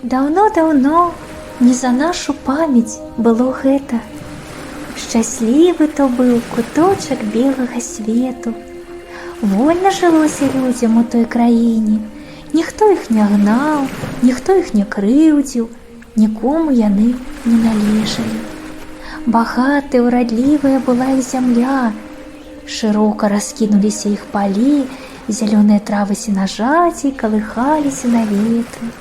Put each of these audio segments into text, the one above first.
Даўно-даўно не за нашу памяць было гэта. Шчаслівы то быў куточак белага свету. Вольна жылося людзям у той краіне. Ніхто іх не гнаў, ніхто іх не крыўдзіў, нікому яны не належалі. Багатая, урадлівая была іх зямля. Шырока раскінуліся іх палі, зялёныя травы сенажаці калыхаліся на ветры.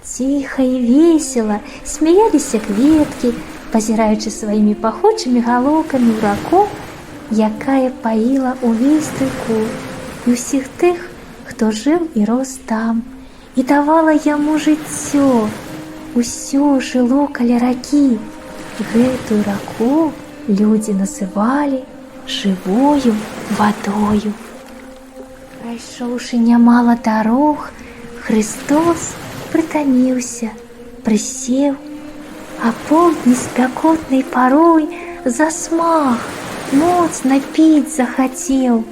Ціха і весела смяяліся кветкі, пазіраючы сваімі пахучымі галоўкамі ў раку, якая паіла ўвесь той кут і ўсіх тых, хто жыў і рос там, і давала яму жыццё. Усё жыло каля ракі. Гэтую раку людзі называлі жывою вадою. Прайшоўшы нямала дарог, Христос прытаміўся, прысеў, а поўдні спякотнай парой засмаг, моцна піць захацеў.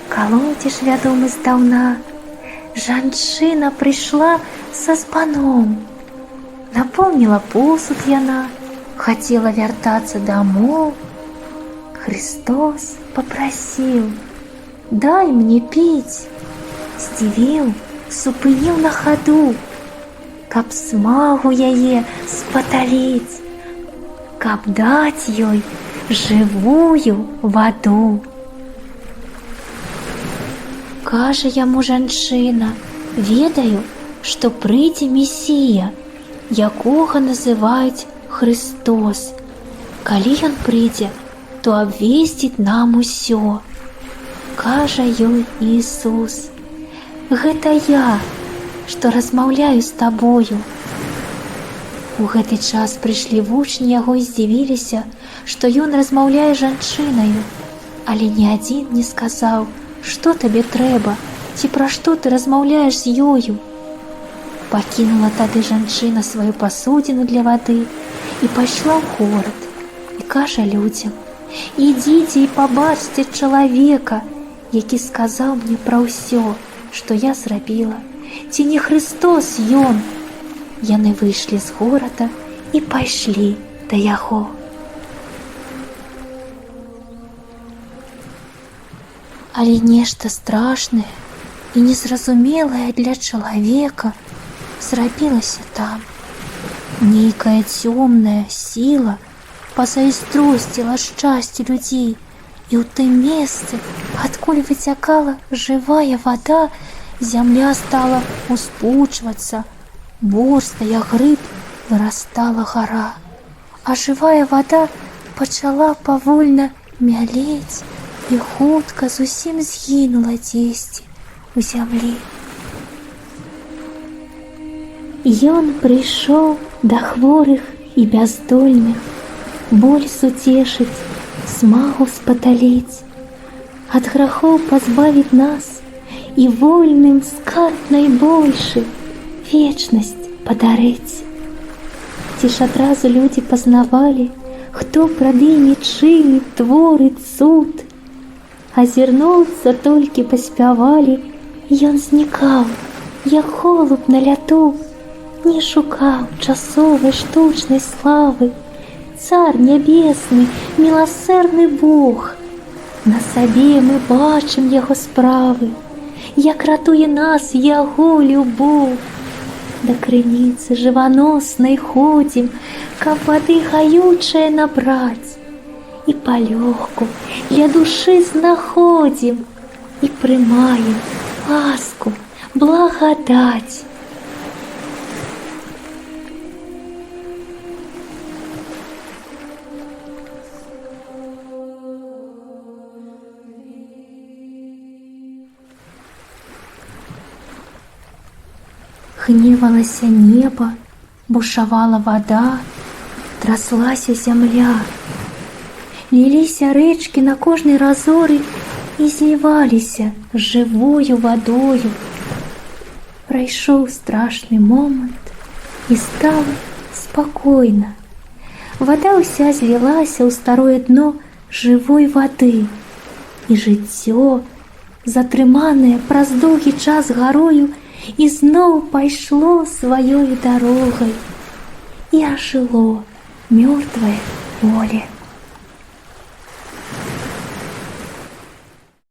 Калодзеж вядомы здаўна, жанчына прыйшла са збаном. Напомніла посуд яна, хацела вяртацца дамоў. Христос папрасіў: «Дай мне піць». Здзівіў, супыніў на хаду, каб смагу яе спаталіць, каб даць ёй жывую ваду. Кажа яму жанчына: «Ведаю, што прыйдзе Месія, якога называюць Христос. Калі ён прыйдзе, то абвесціць нам усё». Кажа ёй Ісус: «Гэта я, што размаўляю з табою». У гэты час прыйшлі вучні яго і здзівіліся, што ён размаўляе з жанчынаю, але ні адзін не сказаў: «Што табе трэба, ці пра што ты размаўляеш з ёю?» Пакінула тады жанчына сваю пасудзіну для вады і пайшла ў горад, і кажа людзям: «Ідзіце і пабачце чалавека, які сказаў мне пра ўсё, што я зрабіла. Ці не Христос ён?» Яны выйшлі з горада і пайшлі да яго. Але нешта страшнае і незразумелае для чалавека зрабілася там. Нейкая цёмная сіла пазайздросціла шчасце людзей, і ў тым месцы, адкуль выцякала жывая вада, зямля стала успучвацца, борста, як грыб, вырастала гара, а жывая вада пачала павольна мялець і хутка зусім згінула дзесьці ў зямлі. Ён прыйшоў да хворых і бяздольных, боль суцешыць, смагу спаталіць, ад грахоў пазбавіць нас і вольным скарб найбольшы вечнасць падарыць. Ці ж адразу людзі пазнавалі, хто прад імі чыны творыць цуд? Азірнуцца толькі паспявалі, ён знікаў, як голуб на ляту, не шукаў часовай штучнай славы. Цар нябесны, міласэрны Бог, на сабе мы бачым яго справы, як ратуе нас яго любоў. Да крыніцы жываноснай ходзім, каб вады гаючае набраць, і палёгку для душы знаходзім, і прымаем ласку, благадаць. Гневалася неба, бушавала вада, траслася зямля. Ліліся рэчкі на кожнай разоры і зліваліся з жывою вадою. Прайшоў страшны момант, і стала спакойна. Вада ўся злілася ў старое дно жывой вады, і жыццё, затрыманае праз доўгі час гарою, і зноў пайшло сваёй дарогай, і ажыло мёртвае поле.